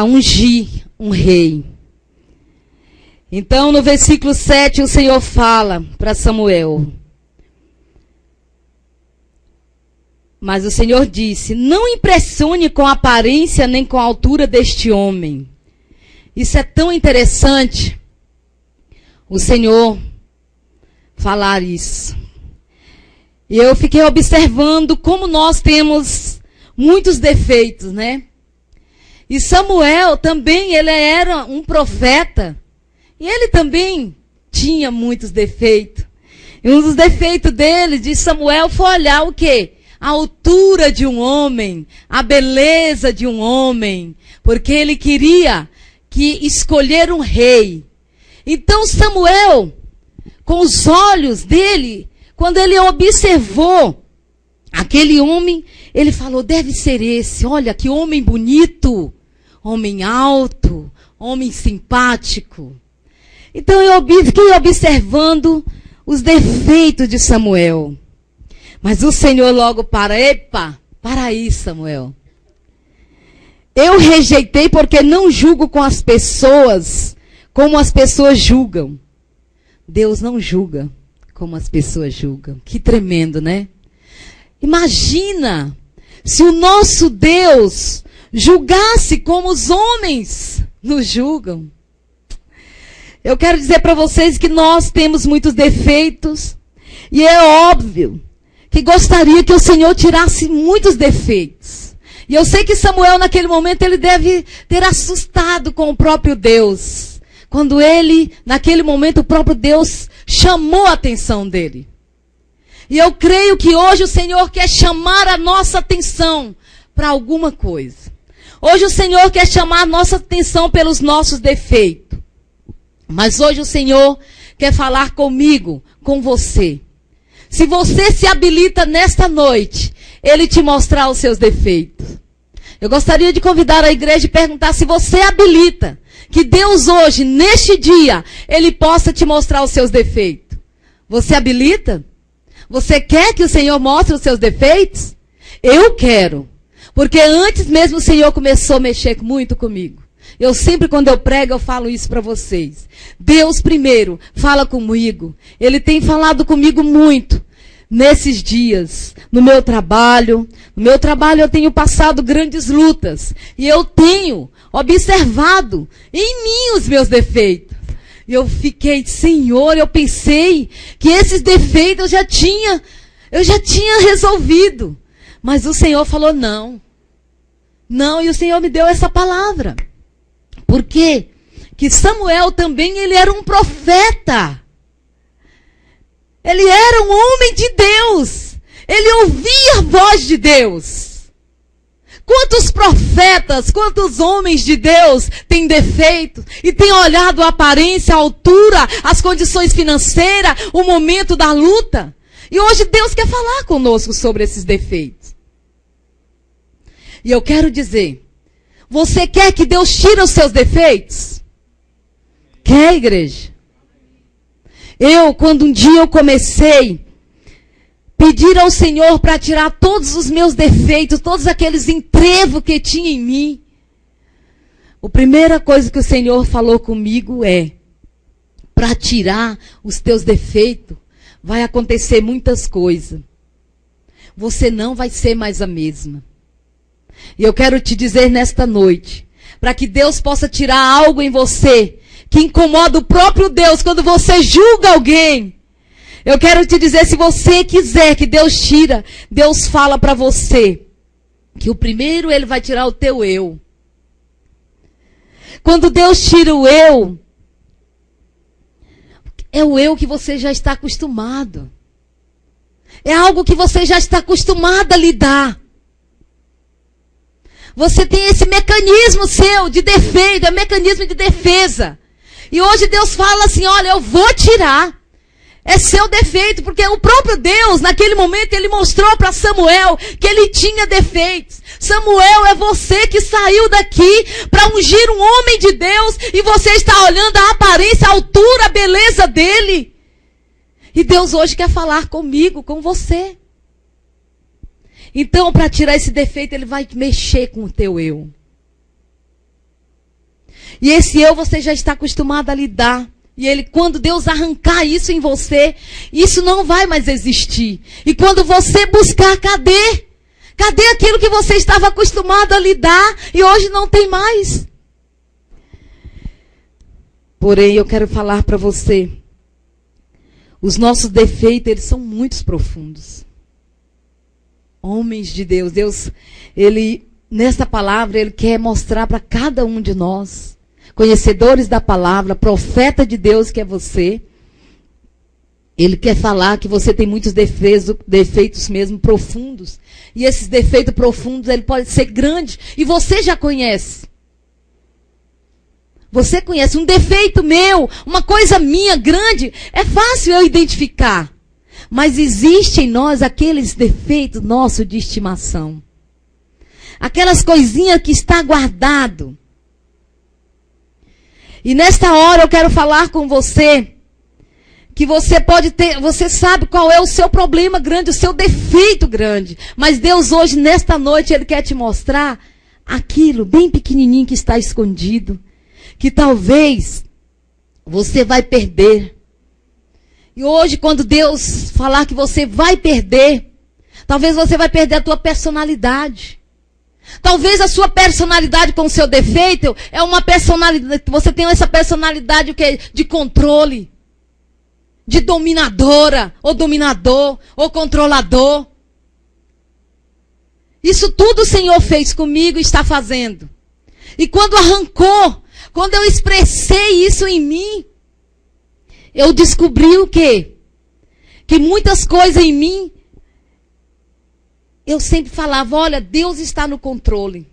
para ungir um rei. Então, no versículo 7, o Senhor fala para Samuel. Mas o Senhor disse: não impressione com a aparência nem com a altura deste homem. Isso é tão interessante, o Senhor falar isso. E eu fiquei observando como nós temos muitos defeitos, né? E Samuel também, ele era um profeta. E ele também tinha muitos defeitos. E um dos defeitos dele, de Samuel, foi olhar o quê? A altura de um homem, a beleza de um homem. Porque ele queria escolher um rei. Então Samuel, com os olhos dele, quando ele observou aquele homem, ele falou: deve ser esse, olha que homem bonito, homem alto, homem simpático. Então eu fiquei observando os defeitos de Samuel. Mas o Senhor logo para aí, Samuel. Eu rejeitei porque não julgo com as pessoas como as pessoas julgam. Deus não julga como as pessoas julgam. Que tremendo, né? Imagina se o nosso Deus julgasse como os homens nos julgam. Eu quero dizer para vocês que nós temos muitos defeitos. E é óbvio que gostaria que o Senhor tirasse muitos defeitos. E eu sei que Samuel, naquele momento, ele deve ter assustado com o próprio Deus. Quando ele, naquele momento, o próprio Deus chamou a atenção dele. E eu creio que hoje o Senhor quer chamar a nossa atenção para alguma coisa. Hoje o Senhor quer chamar a nossa atenção pelos nossos defeitos. Mas hoje o Senhor quer falar comigo, com você. Se você se habilita nesta noite, Ele te mostrar os seus defeitos. Eu gostaria de convidar a igreja e perguntar se você habilita. Que Deus hoje, neste dia, Ele possa te mostrar os seus defeitos. Você habilita? Você quer que o Senhor mostre os seus defeitos? Eu quero. Porque antes mesmo o Senhor começou a mexer muito comigo. Eu sempre, quando eu prego, eu falo isso para vocês. Deus primeiro fala comigo. Ele tem falado comigo muito nesses dias, no meu trabalho. No meu trabalho eu tenho passado grandes lutas. E eu tenho observado em mim os meus defeitos. E eu fiquei, Senhor, eu pensei que esses defeitos eu já tinha resolvido. Mas o Senhor falou não. Não, e o Senhor me deu essa palavra. Por quê? Que Samuel também, ele era um profeta. Ele era um homem de Deus. Ele ouvia a voz de Deus. Quantos profetas, quantos homens de Deus têm defeitos e têm olhado a aparência, a altura, as condições financeiras, o momento da luta? E hoje Deus quer falar conosco sobre esses defeitos. E eu quero dizer, você quer que Deus tire os seus defeitos? Quer, igreja? Quando um dia eu comecei a pedir ao Senhor para tirar todos os meus defeitos, todos aqueles entrevos que tinha em mim, a primeira coisa que o Senhor falou comigo é, para tirar os teus defeitos, vai acontecer muitas coisas. Você não vai ser mais a mesma. E eu quero te dizer nesta noite, para que Deus possa tirar algo em você, que incomoda o próprio Deus quando você julga alguém. Eu quero te dizer, se você quiser que Deus tira, Deus fala para você, que o primeiro Ele vai tirar o teu eu. Quando Deus tira o eu, é o eu que você já está acostumado. É algo que você já está acostumado a lidar. Você tem esse mecanismo seu de defeito, é mecanismo de defesa. E hoje Deus fala assim, olha, eu vou tirar. É seu defeito, porque o próprio Deus, naquele momento, Ele mostrou para Samuel que ele tinha defeitos. Samuel, é você que saiu daqui para ungir um homem de Deus e você está olhando a aparência, a altura, a beleza dele. E Deus hoje quer falar comigo, com você. Então, para tirar esse defeito, Ele vai mexer com o teu eu. E esse eu você já está acostumado a lidar. E ele, quando Deus arrancar isso em você, isso não vai mais existir. E quando você buscar, cadê? Cadê aquilo que você estava acostumado a lidar e hoje não tem mais? Porém, eu quero falar para você, os nossos defeitos, eles são muito profundos. Homens de Deus, Ele, nessa palavra, Ele quer mostrar para cada um de nós, conhecedores da palavra, profeta de Deus que é você, Ele quer falar que você tem muitos defeitos mesmo profundos. E esses defeitos profundos, ele pode ser grande. E você já conhece. Você conhece um defeito meu, uma coisa minha grande. É fácil eu identificar. Mas existe em nós aqueles defeitos nossos de estimação. Aquelas coisinhas que está guardado. E nesta hora eu quero falar com você que você pode ter, você sabe qual é o seu problema grande, o seu defeito grande. Mas Deus hoje, nesta noite, Ele quer te mostrar aquilo bem pequenininho que está escondido. Que talvez você vai perder. E hoje, quando Deus falar que você vai perder, talvez você vai perder a tua personalidade. Talvez a sua personalidade com o seu defeito é uma personalidade, você tem essa personalidade o quê? De controle. De dominadora, ou dominador, ou controlador. Isso tudo o Senhor fez comigo e está fazendo. E quando arrancou, quando eu expressei isso em mim, eu descobri o quê? Que muitas coisas em mim, eu sempre falava, olha, Deus está no controle.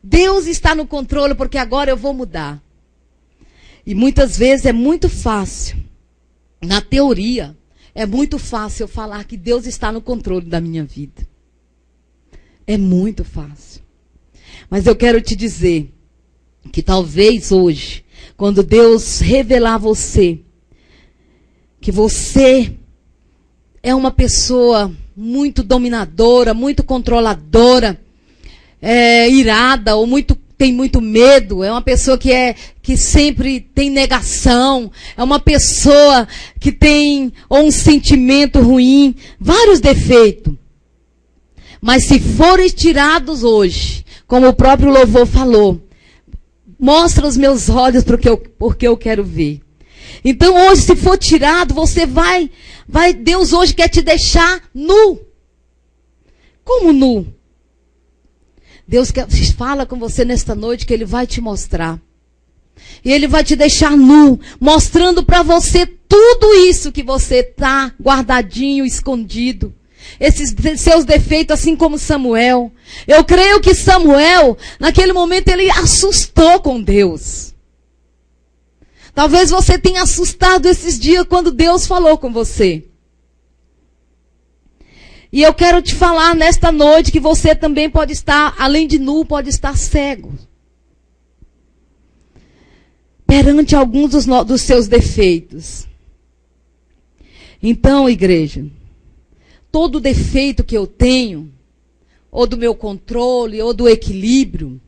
Deus está no controle porque agora eu vou mudar. E muitas vezes é muito fácil, na teoria, é muito fácil eu falar que Deus está no controle da minha vida. É muito fácil. Mas eu quero te dizer que talvez hoje, quando Deus revelar a você, que você é uma pessoa muito dominadora, muito controladora, irada ou tem muito medo, é uma pessoa que sempre tem negação, é uma pessoa que tem ou um sentimento ruim, vários defeitos. Mas se forem tirados hoje, como o próprio louvor falou, mostra os meus olhos porque eu quero ver. Então hoje, se for tirado, você vai, Deus hoje quer te deixar nu. Como nu? Deus fala com você nesta noite que Ele vai te mostrar. E Ele vai te deixar nu, mostrando para você tudo isso que você está guardadinho, escondido. Esses seus defeitos, assim como Samuel. Eu creio que Samuel, naquele momento, ele assustou com Deus. Talvez você tenha assustado esses dias quando Deus falou com você. E eu quero te falar nesta noite que você também pode estar, além de nu, pode estar cego. Perante alguns dos seus defeitos. Então, igreja, todo defeito que eu tenho, ou do meu controle, ou do equilíbrio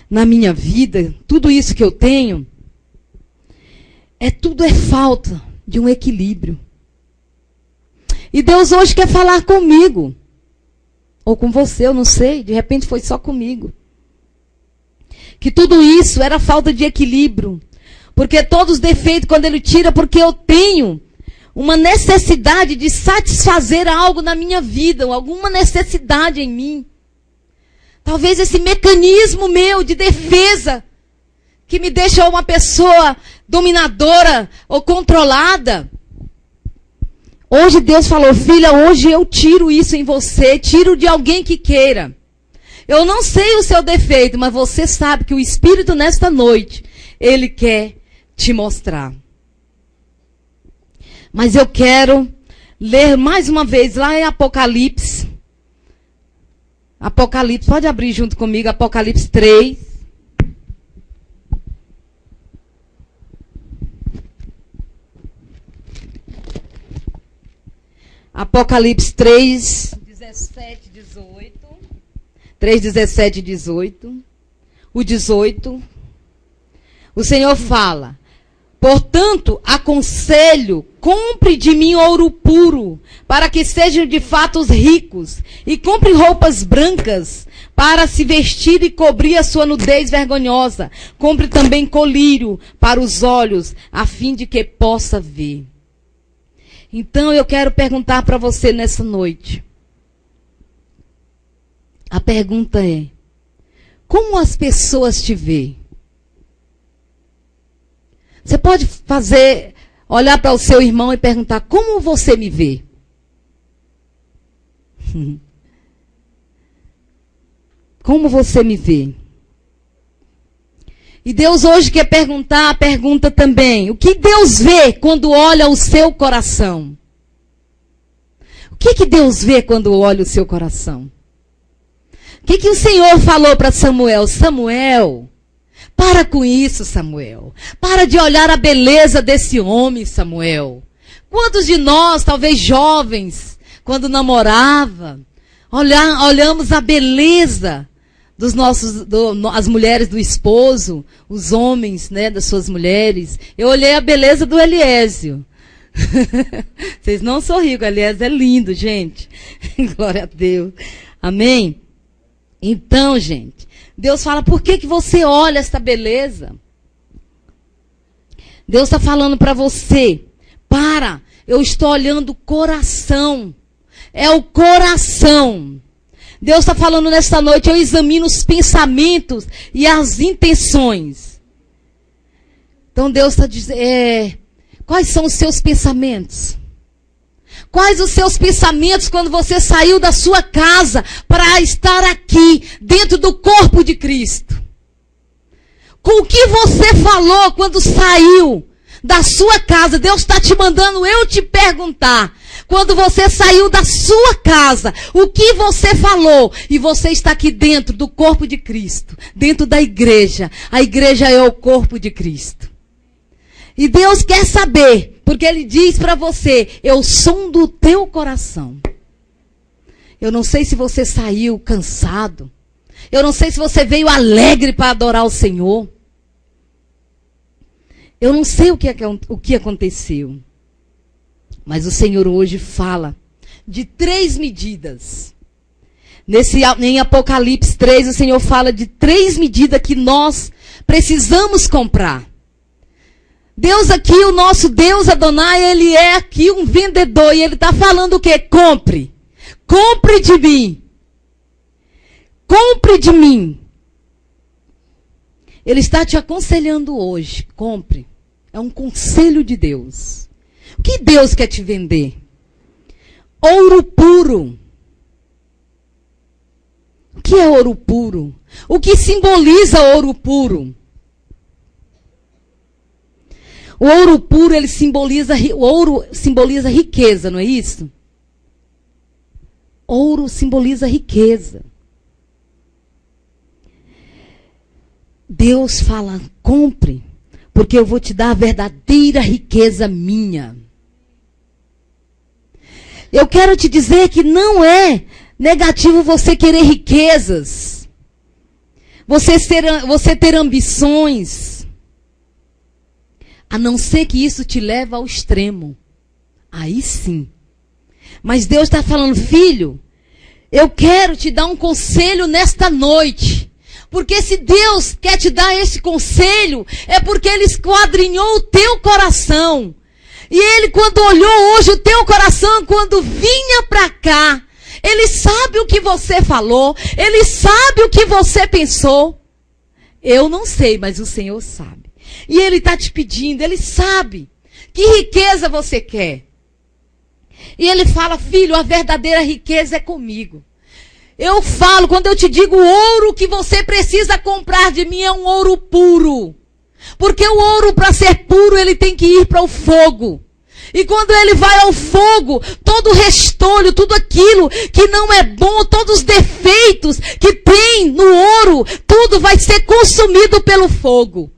na minha vida, tudo isso que eu tenho, tudo é falta de um equilíbrio. E Deus hoje quer falar comigo. Ou com você, eu não sei. De repente foi só comigo. Que tudo isso era falta de equilíbrio. Porque todos os defeitos, quando Ele tira, porque eu tenho uma necessidade de satisfazer algo na minha vida. Alguma necessidade em mim. Talvez esse mecanismo meu de defesa, que me deixa uma pessoa dominadora ou controlada. Hoje Deus falou, filha, hoje eu tiro isso em você, tiro de alguém que queira. Eu não sei o seu defeito, mas você sabe que o Espírito nesta noite, Ele quer te mostrar. Mas eu quero ler mais uma vez lá em Apocalipse. Apocalipse, pode abrir junto comigo, Apocalipse 3. Apocalipse 3, 17, 18. 3, 17 e 18. O 18. O Senhor fala: portanto, aconselho, compre de mim ouro puro, para que sejam de fato os ricos, e compre roupas brancas, para se vestir e cobrir a sua nudez vergonhosa. Compre também colírio para os olhos, a fim de que possa ver. Então eu quero perguntar para você nessa noite. A pergunta é: como as pessoas te veem? Você pode olhar para o seu irmão e perguntar: como você me vê? Como você me vê? E Deus hoje quer perguntar a pergunta também: o que Deus vê quando olha o seu coração? O que Deus vê quando olha o seu coração? O que o Senhor falou para Samuel? Samuel, para com isso, Samuel. Para de olhar a beleza desse homem, Samuel. Quantos de nós, talvez jovens, quando namorava, olhamos a beleza dos as mulheres do esposo, os homens, né, das suas mulheres. Eu olhei a beleza do Eliésio. Vocês não sorriam, o Eliésio é lindo, gente. Glória a Deus. Amém? Então, gente, Deus fala: por que você olha essa beleza? Deus está falando para você: eu estou olhando o coração. É o coração. Deus está falando nesta noite: eu examino os pensamentos e as intenções. Então Deus está dizendo: quais são os seus pensamentos? Quais os seus pensamentos quando você saiu da sua casa para estar aqui, dentro do corpo de Cristo? Com o que você falou quando saiu da sua casa? Deus está te mandando eu te perguntar. Quando você saiu da sua casa, o que você falou? E você está aqui dentro do corpo de Cristo, dentro da igreja. A igreja é o corpo de Cristo. E Deus quer saber, porque Ele diz para você: eu sondo o teu coração. Eu não sei se você saiu cansado. Eu não sei se você veio alegre para adorar o Senhor. Eu não sei o que aconteceu. Mas o Senhor hoje fala de 3 medidas. Em Apocalipse 3, o Senhor fala de 3 medidas que nós precisamos comprar. Deus aqui, o nosso Deus Adonai, Ele é aqui um vendedor. E Ele está falando o quê? Compre. Compre de mim. Compre de mim. Ele está te aconselhando hoje. Compre. É um conselho de Deus. O que Deus quer te vender? Ouro puro. O que é ouro puro? O que simboliza ouro puro? O ouro puro, o ouro simboliza riqueza, não é isso? Ouro simboliza riqueza. Deus fala: compre, porque eu vou te dar a verdadeira riqueza minha. Eu quero te dizer que não é negativo você querer riquezas, você ter ambições, a não ser que isso te leve ao extremo. Aí sim. Mas Deus está falando: filho, eu quero te dar um conselho nesta noite. Porque se Deus quer te dar esse conselho, é porque Ele esquadrinhou o teu coração. E Ele, quando olhou hoje o teu coração, quando vinha para cá, Ele sabe o que você falou, Ele sabe o que você pensou. Eu não sei, mas o Senhor sabe. E Ele está te pedindo, Ele sabe que riqueza você quer. E Ele fala: filho, a verdadeira riqueza é comigo. Eu falo, quando eu te digo o ouro que você precisa comprar de mim é um ouro puro. Porque o ouro, para ser puro, ele tem que ir para o fogo. E quando ele vai ao fogo, todo o restolho, tudo aquilo que não é bom, todos os defeitos que tem no ouro, tudo vai ser consumido pelo fogo.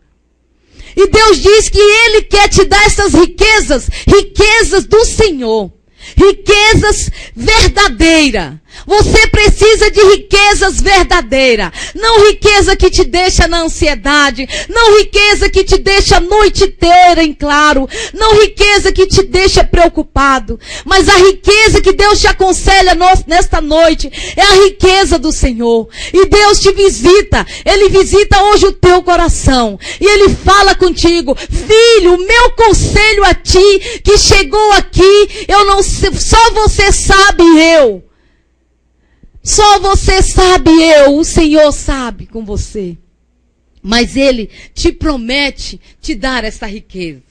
E Deus diz que Ele quer te dar essas riquezas, riquezas do Senhor. Riquezas verdadeiras. Você precisa de riquezas verdadeiras. Não riqueza que te deixa na ansiedade. Não riqueza que te deixa a noite inteira em claro. Não riqueza que te deixa preocupado. Mas a riqueza que Deus te aconselha nesta noite é a riqueza do Senhor. E Deus te visita. Ele visita hoje o teu coração. E Ele fala contigo: filho, o meu conselho a ti que chegou aqui, eu não sei, só você sabe, eu. Só você sabe, o Senhor sabe com você. Mas Ele te promete te dar essa riqueza.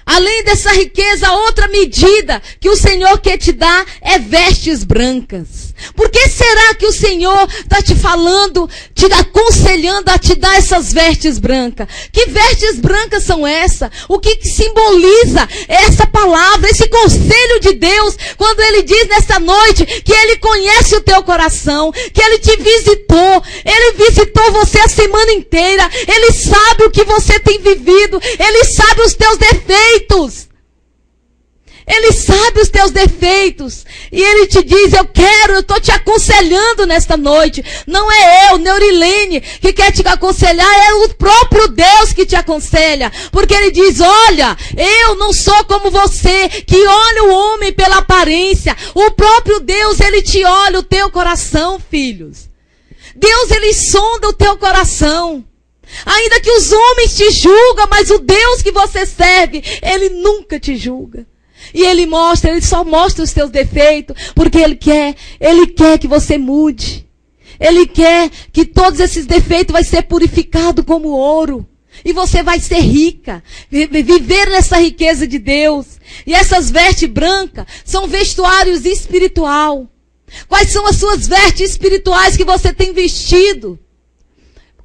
Além dessa riqueza, outra medida que o Senhor quer te dar é vestes brancas. Por que será que o Senhor está te falando, te aconselhando a te dar essas vestes brancas? Que vestes brancas são essas? O que simboliza essa palavra, esse conselho de Deus, quando Ele diz nessa noite que Ele conhece o teu coração, que Ele te visitou, Ele visitou você a semana inteira, Ele sabe o que você tem vivido, Ele sabe os teus defeitos. Ele sabe os teus defeitos. E Ele te diz: eu estou te aconselhando nesta noite. Não é eu, Neurilene, que quer te aconselhar, é o próprio Deus que te aconselha. Porque Ele diz: olha, eu não sou como você, que olha o homem pela aparência. O próprio Deus, Ele te olha o teu coração, filhos. Deus, Ele sonda o teu coração. Ainda que os homens te julgam, mas o Deus que você serve, Ele nunca te julga. E Ele só mostra os teus defeitos, porque Ele quer que você mude. Ele quer que todos esses defeitos vai ser purificado como ouro. E você vai ser rica, viver nessa riqueza de Deus. E essas vestes brancas são vestuários espiritual. Quais são as suas vestes espirituais que você tem vestido?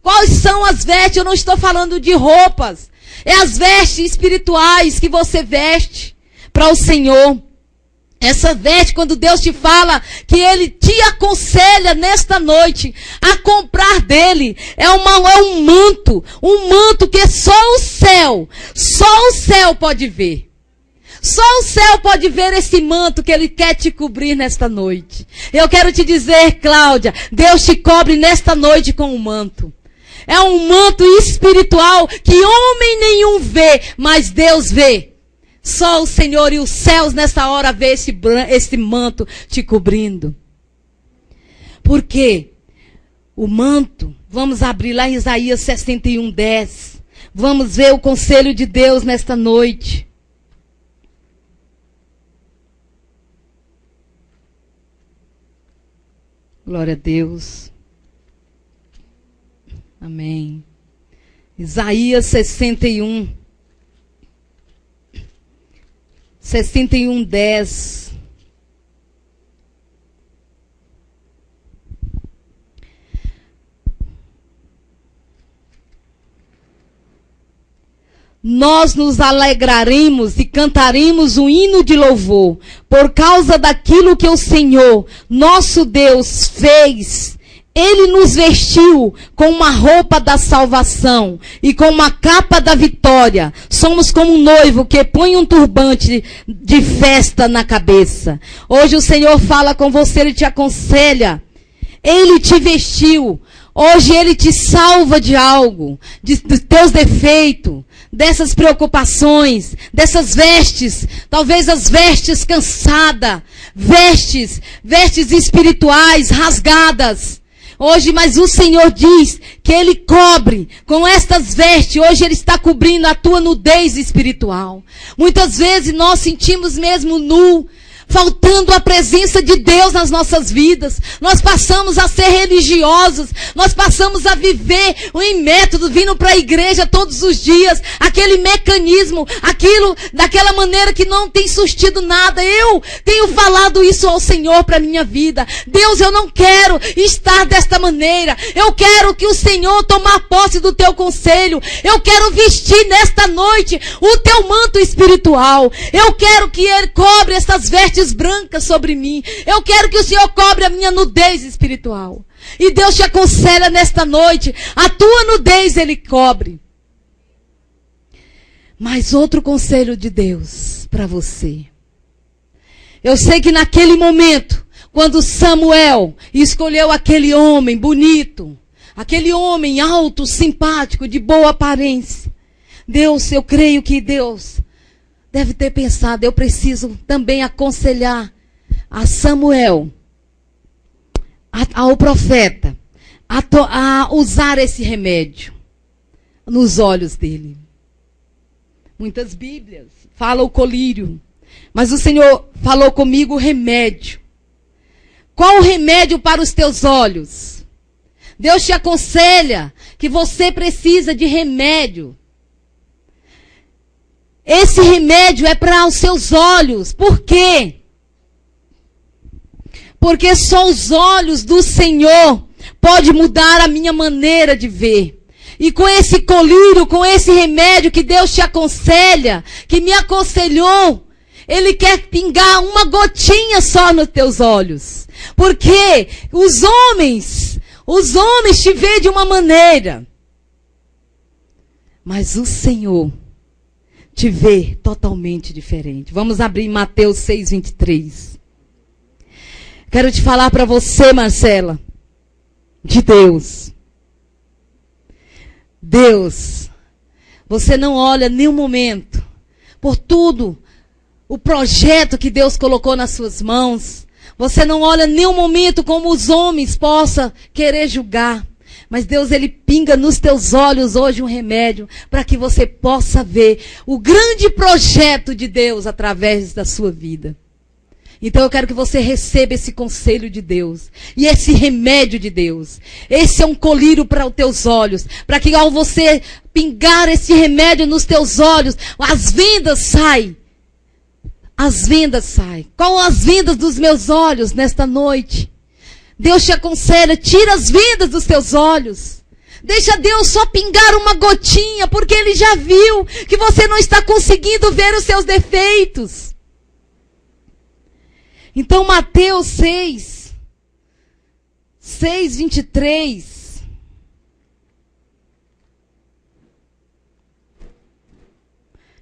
Quais são as vestes? Eu não estou falando de roupas. É as vestes espirituais que você veste para o Senhor. Essa veste, quando Deus te fala que Ele te aconselha nesta noite a comprar dele, é um manto que só o céu pode ver. Só o céu pode ver esse manto que Ele quer te cobrir nesta noite. Eu quero te dizer, Cláudia, Deus te cobre nesta noite com um manto. É um manto espiritual que homem nenhum vê, mas Deus vê. Só o Senhor e os céus nessa hora vê esse manto te cobrindo. Por quê? O manto, vamos abrir lá em Isaías 61:10. Vamos ver o conselho de Deus nesta noite. Glória a Deus. Amém. Isaías 61:10. Nós nos alegraremos e cantaremos um hino de louvor, por causa daquilo que o Senhor, nosso Deus, fez. Ele nos vestiu com uma roupa da salvação e com uma capa da vitória. Somos como um noivo que põe um turbante de festa na cabeça. Hoje o Senhor fala com você, Ele te aconselha. Ele te vestiu. Hoje Ele te salva de algo, dos teus defeitos, dessas preocupações, dessas vestes, talvez as vestes cansadas, vestes espirituais rasgadas. Hoje, mas o Senhor diz que Ele cobre com estas vestes. Hoje Ele está cobrindo a tua nudez espiritual. Muitas vezes nós sentimos mesmo nu, faltando a presença de Deus nas nossas vidas. Nós passamos a ser religiosos. Nós passamos a viver em método, vindo para a igreja todos os dias. Aquele mecanismo, aquilo, daquela maneira que não tem sustido nada. Eu tenho falado isso ao Senhor para a minha vida. Deus, eu não quero estar desta maneira. Eu quero que o Senhor tomar posse do teu conselho. Eu quero vestir nesta noite o teu manto espiritual. Eu quero que Ele cobre essas vestes brancas sobre mim. Eu quero que o Senhor cobre a minha nudez espiritual. E Deus te aconselha nesta noite, a tua nudez Ele cobre. Mas outro conselho de Deus para você. Eu sei que naquele momento, quando Samuel escolheu aquele homem bonito, aquele homem alto, simpático, de boa aparência, Deus, eu creio que Deus deve ter pensado, eu preciso também aconselhar a Samuel, ao profeta, a usar esse remédio nos olhos dele. Muitas Bíblias falam o colírio, mas o Senhor falou comigo o remédio. Qual o remédio para os teus olhos? Deus te aconselha que você precisa de remédio. Esse remédio é para os seus olhos. Por quê? Porque só os olhos do Senhor podem mudar a minha maneira de ver. E com esse colírio, com esse remédio que Deus te aconselha, que me aconselhou, Ele quer pingar uma gotinha só nos teus olhos. Porque os homens te veem de uma maneira. Mas o Senhor te vê totalmente diferente. Vamos abrir Mateus 6:23. Quero te falar para você, Marcela, de Deus. Deus, você não olha nenhum momento por tudo, o projeto que Deus colocou nas suas mãos. Você não olha nenhum momento como os homens possam querer julgar. Mas Deus, Ele pinga nos teus olhos hoje um remédio para que você possa ver o grande projeto de Deus através da sua vida. Então eu quero que você receba esse conselho de Deus. E esse remédio de Deus. Esse é um colírio para os teus olhos. Para que ao você pingar esse remédio nos teus olhos, as vendas saem. As vendas saem. Qual as vendas dos meus olhos nesta noite? Deus te aconselha, tira as vendas dos teus olhos. Deixa Deus só pingar uma gotinha, porque Ele já viu que você não está conseguindo ver os seus defeitos. Então, Mateus 6:23.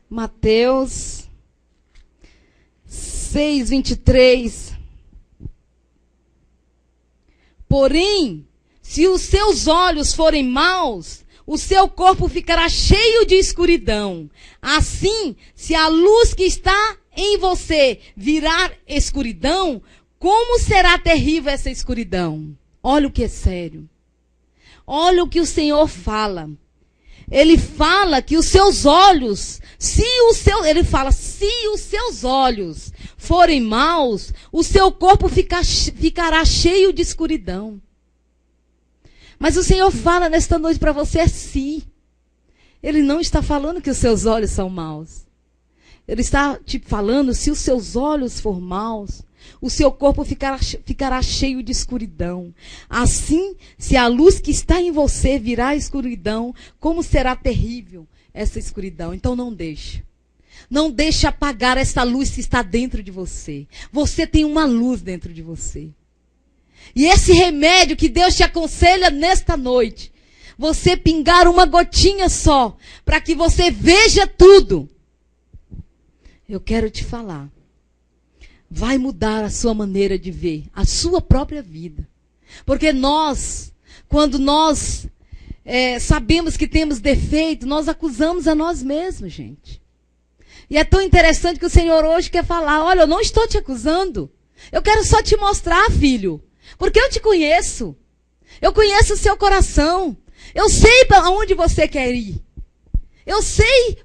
Mateus 6:23. Porém, se os seus olhos forem maus, o seu corpo ficará cheio de escuridão. Assim, se a luz que está em você virar escuridão, como será terrível essa escuridão? Olha o que é sério. Olha o que o Senhor fala. Ele fala que os seus olhos, se os seus olhos forem maus, o seu corpo ficará cheio de escuridão. Mas o Senhor fala nesta noite para você se. Ele não está falando que os seus olhos são maus. Ele está te falando, se os seus olhos forem maus, o seu corpo ficará cheio de escuridão. Assim, se a luz que está em você virar escuridão, como será terrível essa escuridão? Então não deixe. Não deixe apagar essa luz que está dentro de você. Você tem uma luz dentro de você. E esse remédio que Deus te aconselha nesta noite, você pingar uma gotinha só, para que você veja tudo. Eu quero te falar. Vai mudar a sua maneira de ver, a sua própria vida. Porque quando nós sabemos que temos defeito, nós acusamos a nós mesmos, gente. E é tão interessante que o Senhor hoje quer falar, olha, eu não estou te acusando. Eu quero só te mostrar, filho. Porque eu te conheço. Eu conheço o seu coração. Eu sei para onde você quer ir. Eu sei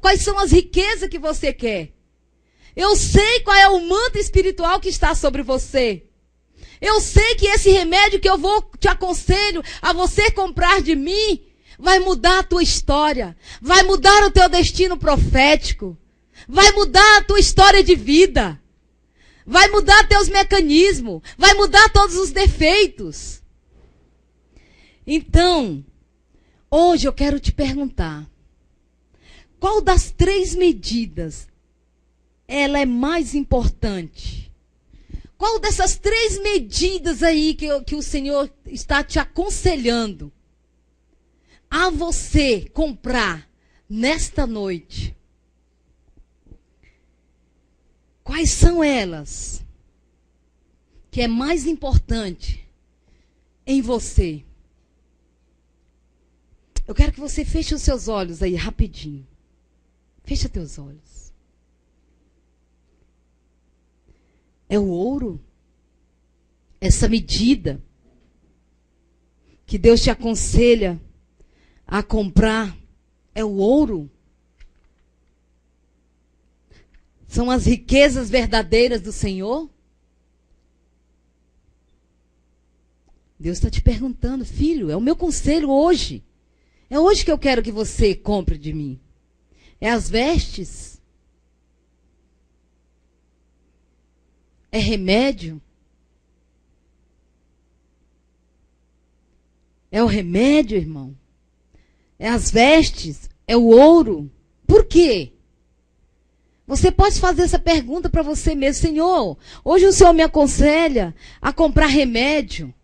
quais são as riquezas que você quer. Eu sei qual é o manto espiritual que está sobre você. Eu sei que esse remédio que eu te aconselho a você comprar de mim vai mudar a tua história. Vai mudar o teu destino profético. Vai mudar a tua história de vida. Vai mudar teus mecanismos. Vai mudar todos os defeitos. Então, hoje eu quero te perguntar. Qual das 3 medidas ela é mais importante? Qual dessas 3 medidas aí que o Senhor está te aconselhando a você comprar nesta noite? Quais são elas que é mais importante em você? Eu quero que você feche os seus olhos aí, rapidinho. Fecha teus olhos. É o ouro? Essa medida que Deus te aconselha a comprar é o ouro? São as riquezas verdadeiras do Senhor? Deus está te perguntando, filho, é o meu conselho hoje. É hoje que eu quero que você compre de mim. É as vestes? É remédio? É o remédio, irmão? É as vestes? É o ouro? Por quê? Você pode fazer essa pergunta para você mesmo. Senhor, hoje o Senhor me aconselha a comprar remédio.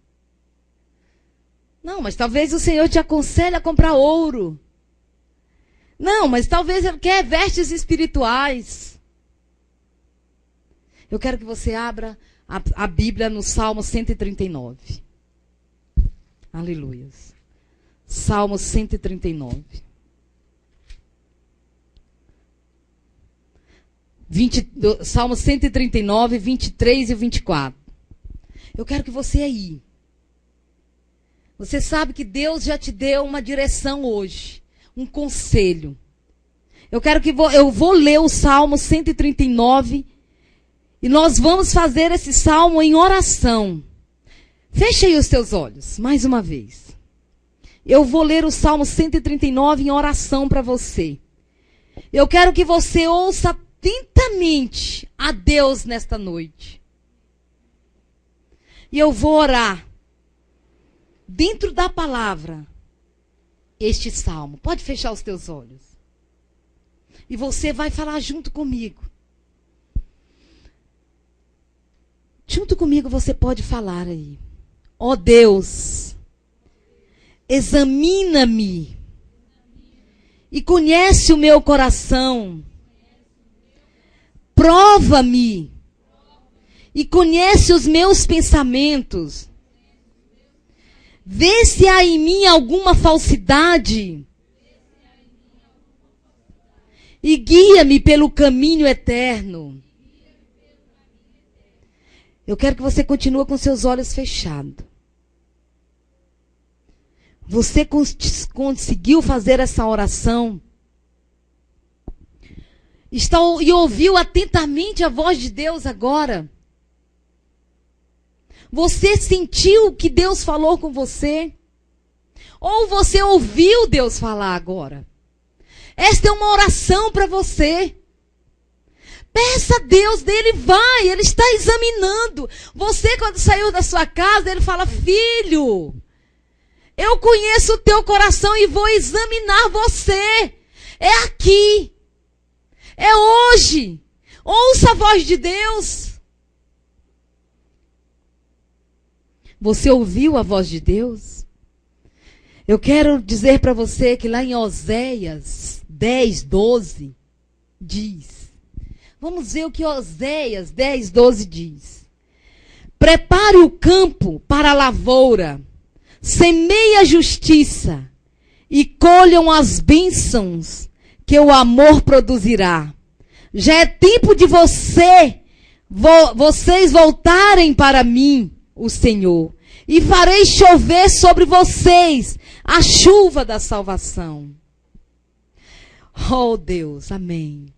Não, mas talvez o Senhor te aconselhe a comprar ouro. Não, mas talvez Ele quer vestes espirituais. Eu quero que você abra a Bíblia no Salmo 139. Aleluia. Salmo 139. 20, Salmo 139, 23 e 24. Eu quero que você aí. Você sabe que Deus já te deu uma direção hoje. Um conselho. Eu vou ler o Salmo 139. E nós vamos fazer esse salmo em oração. Feche aí os teus olhos, mais uma vez. Eu vou ler o Salmo 139 em oração para você. Eu quero que você ouça atentamente a Deus nesta noite. E eu vou orar dentro da palavra este salmo. Pode fechar os teus olhos. E você vai falar junto comigo. Junto comigo você pode falar aí. Ó Deus, examina-me e conhece o meu coração. Prova-me e conhece os meus pensamentos. Vê se há em mim alguma falsidade e guia-me pelo caminho eterno. Eu quero que você continue com seus olhos fechados. Você conseguiu fazer essa oração? E ouviu atentamente a voz de Deus agora? Você sentiu que Deus falou com você? Ou você ouviu Deus falar agora? Esta é uma oração para você. Peça a Deus, dele vai, ele está examinando. Você, quando saiu da sua casa, ele fala, filho, eu conheço o teu coração e vou examinar você. É aqui. É hoje. Ouça a voz de Deus. Você ouviu a voz de Deus? Eu quero dizer para você que lá em Oséias 10, 12, diz. Vamos ver o que Oséias 10, 12 diz. Prepare o campo para a lavoura, semeie a justiça e colham as bênçãos que o amor produzirá. Já é tempo de vocês voltarem para mim, o Senhor, e farei chover sobre vocês a chuva da salvação. Oh Deus, amém.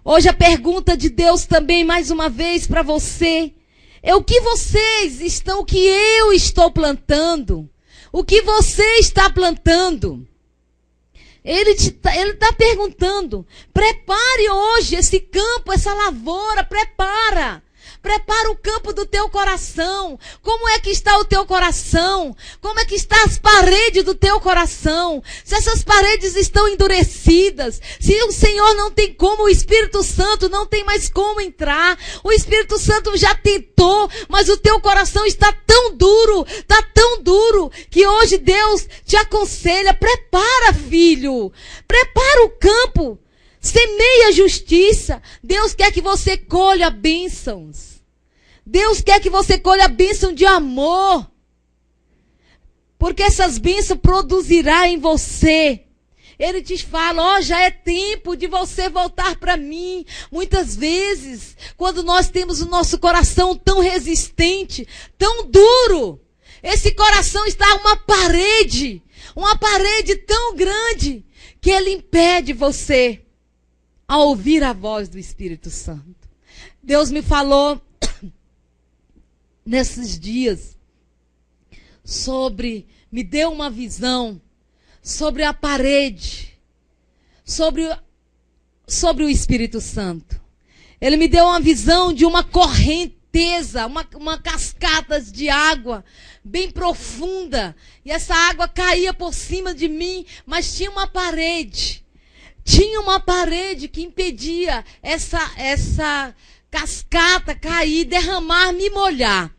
Hoje a pergunta de Deus também, mais uma vez, para você, é o que o que eu estou plantando? O que você está plantando? Ele está perguntando, prepare hoje esse campo, essa lavoura, prepara. Prepara o campo do teu coração. Como é que está o teu coração? Como é que estão as paredes do teu coração? Se essas paredes estão endurecidas, se o Senhor não tem como, o Espírito Santo não tem mais como entrar. O Espírito Santo já tentou, mas o teu coração está tão duro, que hoje Deus te aconselha, prepara, filho. Prepara o campo. Semeie a justiça. Deus quer que você colha bênçãos. Deus quer que você colha a bênção de amor. Porque essas bênçãos produzirá em você. Ele te fala, já é tempo de você voltar para mim. Muitas vezes, quando nós temos o nosso coração tão resistente, tão duro, esse coração está uma parede tão grande, que ele impede você a ouvir a voz do Espírito Santo. Deus me falou nesses dias me deu uma visão sobre a parede, sobre o Espírito Santo. Ele me deu uma visão de uma correnteza, uma cascata de água bem profunda. E essa água caía por cima de mim, mas tinha uma parede. Tinha uma parede que impedia essa cascata cair, derramar, me molhar.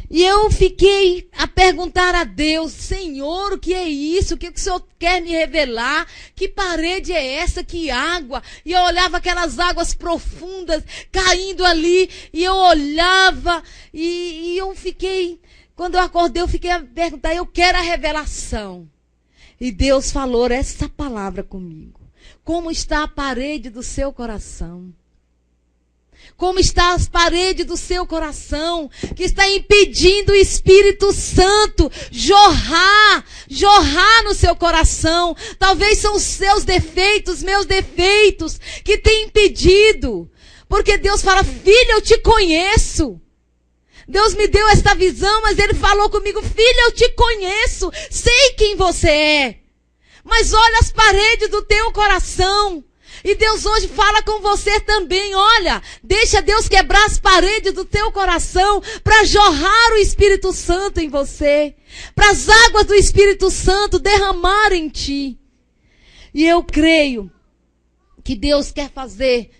E eu fiquei a perguntar a Deus, Senhor, o que é isso? O que o Senhor quer me revelar? Que parede é essa? Que água? E eu olhava aquelas águas profundas caindo ali, e eu olhava, e eu fiquei, quando eu acordei, eu fiquei a perguntar, eu quero a revelação. E Deus falou essa palavra comigo. Como está a parede do seu coração? Como estão as paredes do seu coração, que está impedindo o Espírito Santo jorrar no seu coração. Talvez são os seus defeitos, meus defeitos, que têm impedido. Porque Deus fala, filha, eu te conheço. Deus me deu esta visão, mas Ele falou comigo, filha, eu te conheço, sei quem você é. Mas olha as paredes do teu coração. E Deus hoje fala com você também, olha, deixa Deus quebrar as paredes do teu coração para jorrar o Espírito Santo em você, para as águas do Espírito Santo derramar em ti. E eu creio que Deus quer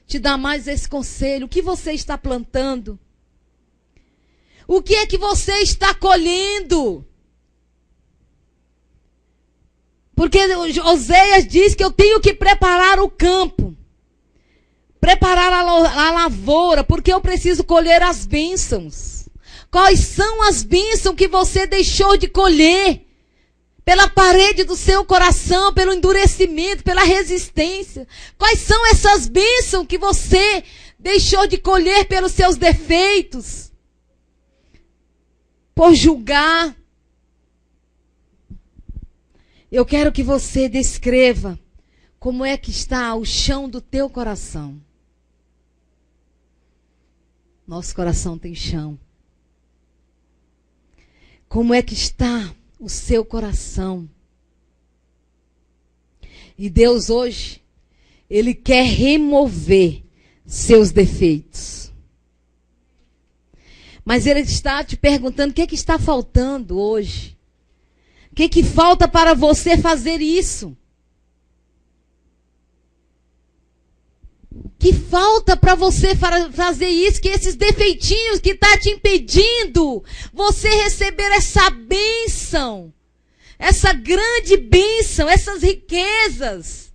te dar mais esse conselho. O que você está plantando? O que é que você está colhendo? Porque Oséias diz que eu tenho que preparar o campo. Preparar a lavoura, porque eu preciso colher as bênçãos. Quais são as bênçãos que você deixou de colher? Pela parede do seu coração, pelo endurecimento, pela resistência. Quais são essas bênçãos que você deixou de colher pelos seus defeitos? Por julgar. Eu quero que você descreva como é que está o chão do teu coração. Nosso coração tem chão. Como é que está o seu coração? E Deus hoje, Ele quer remover seus defeitos. Mas Ele está te perguntando o que é que está faltando hoje. O que falta para você fazer isso? O que falta para você fazer isso? Que esses defeitinhos que estão te impedindo você receber essa bênção, essa grande bênção, essas riquezas,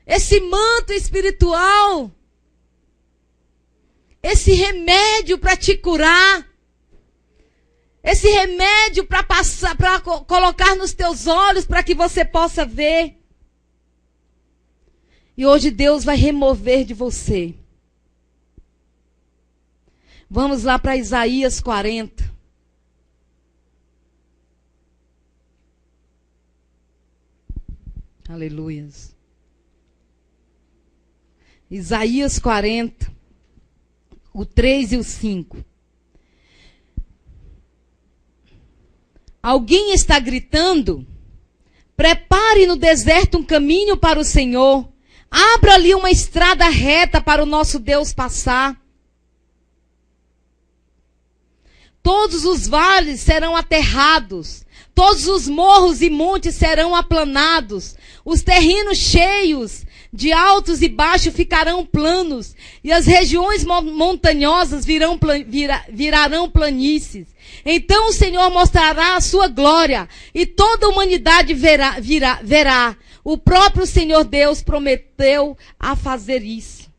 esse manto espiritual, esse remédio para te curar. Esse remédio para colocar nos teus olhos para que você possa ver. E hoje Deus vai remover de você. Vamos lá para Isaías 40. Aleluias. Isaías 40, o 3 e o 5. Alguém está gritando? Prepare no deserto um caminho para o Senhor. Abra ali uma estrada reta para o nosso Deus passar. Todos os vales serão aterrados. Todos os morros e montes serão aplanados. Os terrenos cheios de altos e baixos ficarão planos. E as regiões montanhosas virarão planícies. Então o Senhor mostrará a sua glória, e toda a humanidade verá O próprio Senhor Deus prometeu a fazer isso.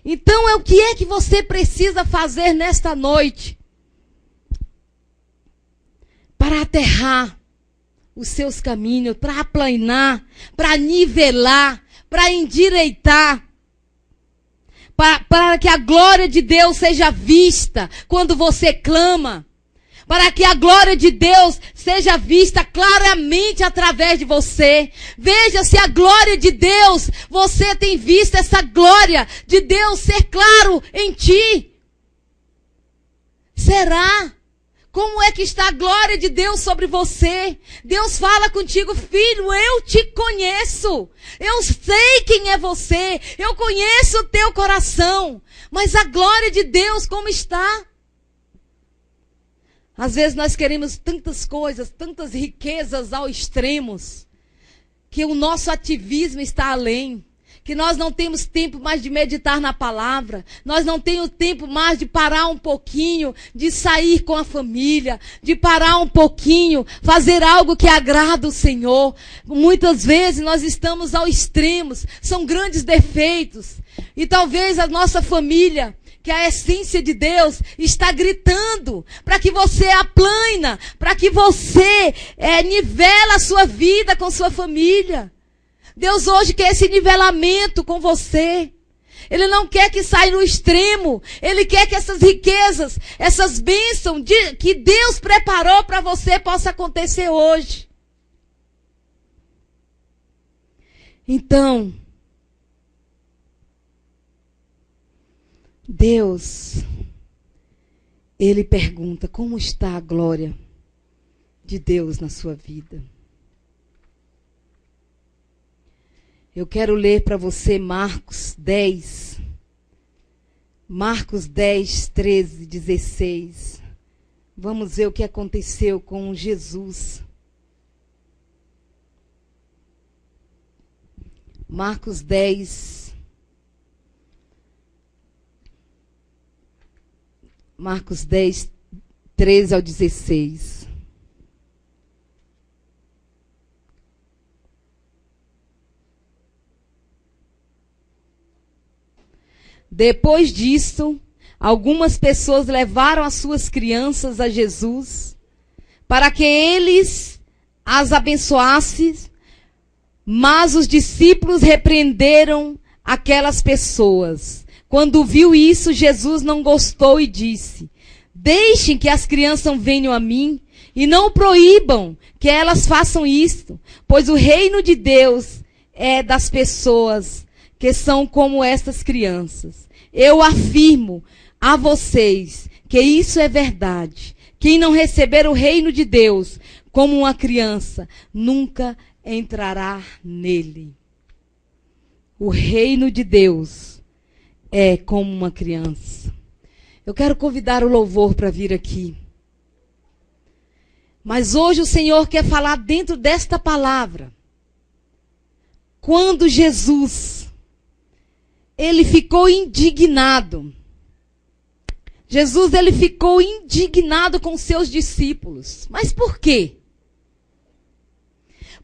Então, o que é que você precisa fazer nesta noite? Para aterrar os seus caminhos, para aplanar, para nivelar, para endireitar. Para que a glória de Deus seja vista quando você clama. Para que a glória de Deus seja vista claramente através de você. Veja se a glória de Deus, você tem visto essa glória de Deus ser claro em ti. Será? Como é que está a glória de Deus sobre você? Deus fala contigo, filho, eu te conheço. Eu sei quem é você. Eu conheço o teu coração. Mas a glória de Deus como está? Às vezes nós queremos tantas coisas, tantas riquezas ao extremos, que o nosso ativismo está além. Que nós não temos tempo mais de meditar na palavra. Nós não temos tempo mais de parar um pouquinho, de sair com a família, de parar um pouquinho, fazer algo que agrada o Senhor. Muitas vezes nós estamos ao extremos, são grandes defeitos. E talvez a nossa família, que a essência de Deus está gritando para que você aplana, para que você nivela a sua vida com sua família. Deus hoje quer esse nivelamento com você. Ele não quer que saia no extremo. Ele quer que essas riquezas, essas bênçãos que Deus preparou para você possa acontecer hoje. Então, Deus, Ele pergunta, como está a glória de Deus na sua vida? Eu quero ler para você Marcos 10. Marcos 10, 13, 16. Vamos ver o que aconteceu com Jesus. Marcos 10. Marcos 10, 13 ao 16. Depois disso, algumas pessoas levaram as suas crianças a Jesus para que eles as abençoassem, mas os discípulos repreenderam aquelas pessoas. Quando viu isso, Jesus não gostou e disse: deixem que as crianças venham a mim e não proíbam que elas façam isto, pois o reino de Deus é das pessoas que são como estas crianças. Eu afirmo a vocês que isso é verdade. Quem não receber o reino de Deus como uma criança, nunca entrará nele. O reino de Deus é como uma criança. Eu quero convidar o louvor para vir aqui. Mas hoje o Senhor quer falar dentro desta palavra. Quando Jesus, ele ficou indignado. Jesus, ele ficou indignado com seus discípulos. Mas por quê?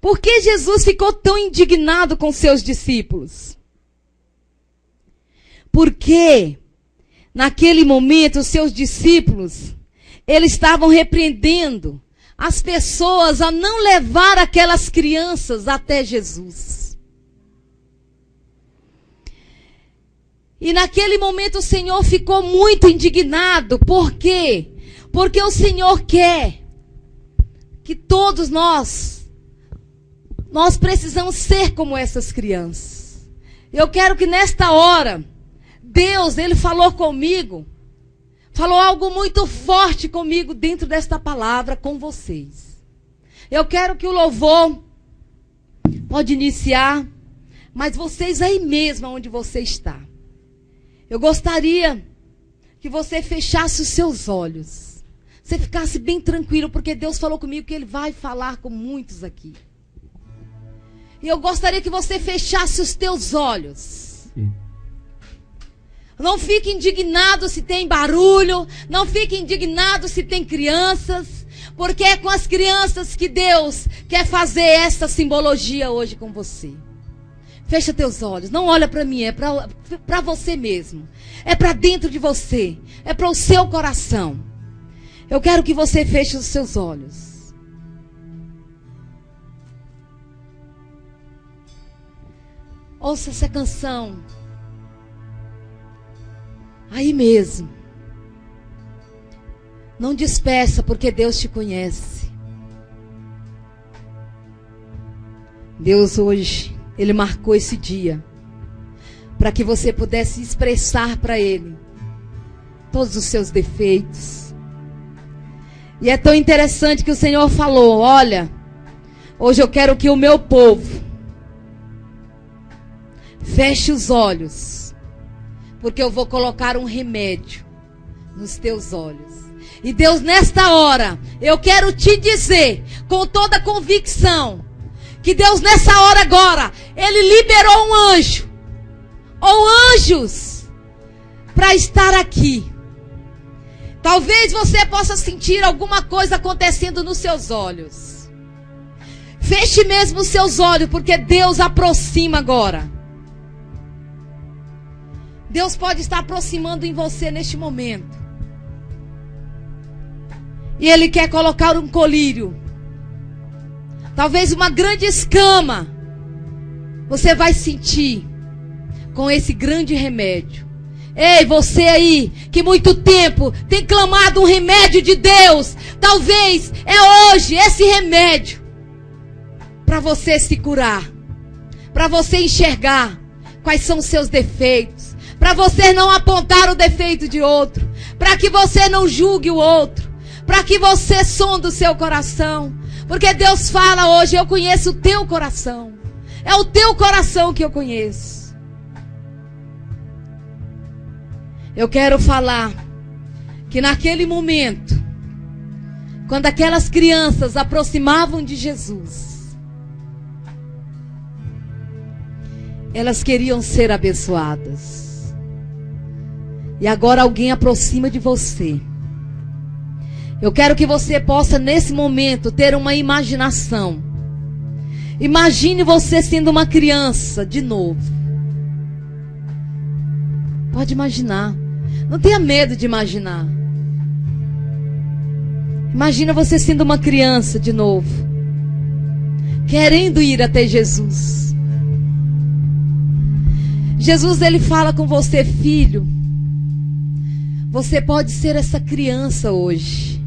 Por que Jesus ficou tão indignado com seus discípulos? Porque naquele momento os seus discípulos, eles estavam repreendendo as pessoas a não levar aquelas crianças até Jesus. E naquele momento o Senhor ficou muito indignado. Por quê? Porque o Senhor quer que todos nós precisamos ser como essas crianças. Eu quero que nesta hora, Deus, ele falou comigo, falou algo muito forte comigo dentro desta palavra com vocês. Eu quero que o louvor pode iniciar, mas vocês aí mesmo onde você está. Eu gostaria que você fechasse os seus olhos. Você ficasse bem tranquilo, porque Deus falou comigo que Ele vai falar com muitos aqui. E eu gostaria que você fechasse os teus olhos. Não fique indignado se tem barulho. Não fique indignado se tem crianças. Porque é com as crianças que Deus quer fazer essa simbologia hoje com você. Fecha teus olhos, não olha para mim, é para você mesmo. É para dentro de você, é para o seu coração. Eu quero que você feche os seus olhos. Ouça essa canção. Aí mesmo. Não despeça, porque Deus te conhece. Deus hoje, Ele marcou esse dia para que você pudesse expressar para Ele todos os seus defeitos. E é tão interessante que o Senhor falou: olha, hoje eu quero que o meu povo feche os olhos, porque eu vou colocar um remédio nos teus olhos. E Deus, nesta hora, eu quero te dizer, com toda convicção, que Deus, nessa hora agora, Ele liberou um anjo, ou anjos, para estar aqui. Talvez você possa sentir alguma coisa acontecendo nos seus olhos. Feche mesmo os seus olhos, porque Deus aproxima agora. Deus pode estar aproximando em você neste momento. E Ele quer colocar um colírio. Talvez uma grande escama. Você vai sentir com esse grande remédio. Ei, você aí, que muito tempo tem clamado um remédio de Deus. Talvez é hoje esse remédio para você se curar. Para você enxergar quais são os seus defeitos. Para você não apontar o defeito de outro. Para que você não julgue o outro. Para que você sonde o seu coração. Porque Deus fala hoje: eu conheço o teu coração. É o teu coração que eu conheço. Eu quero falar que naquele momento, quando aquelas crianças aproximavam de Jesus, elas queriam ser abençoadas. E agora alguém aproxima de você. Eu quero que você possa, nesse momento, ter uma imaginação. Imagine você sendo uma criança de novo. Pode imaginar. Não tenha medo de imaginar. Imagina você sendo uma criança de novo. Querendo ir até Jesus. Jesus, Ele fala com você: filho, você pode ser essa criança hoje.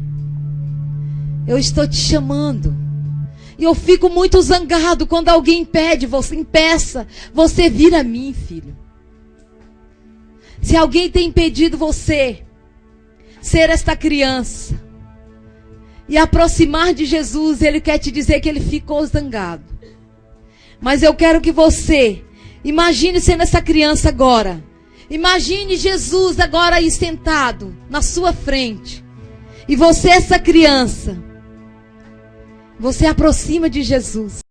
Eu estou te chamando. E eu fico muito zangado quando alguém impeça você vir a mim, filho. Se alguém tem impedido você ser esta criança e aproximar de Jesus, Ele quer te dizer que Ele ficou zangado. Mas eu quero que você imagine sendo essa criança agora. Imagine Jesus agora aí sentado na sua frente. E você, essa criança, você aproxima de Jesus.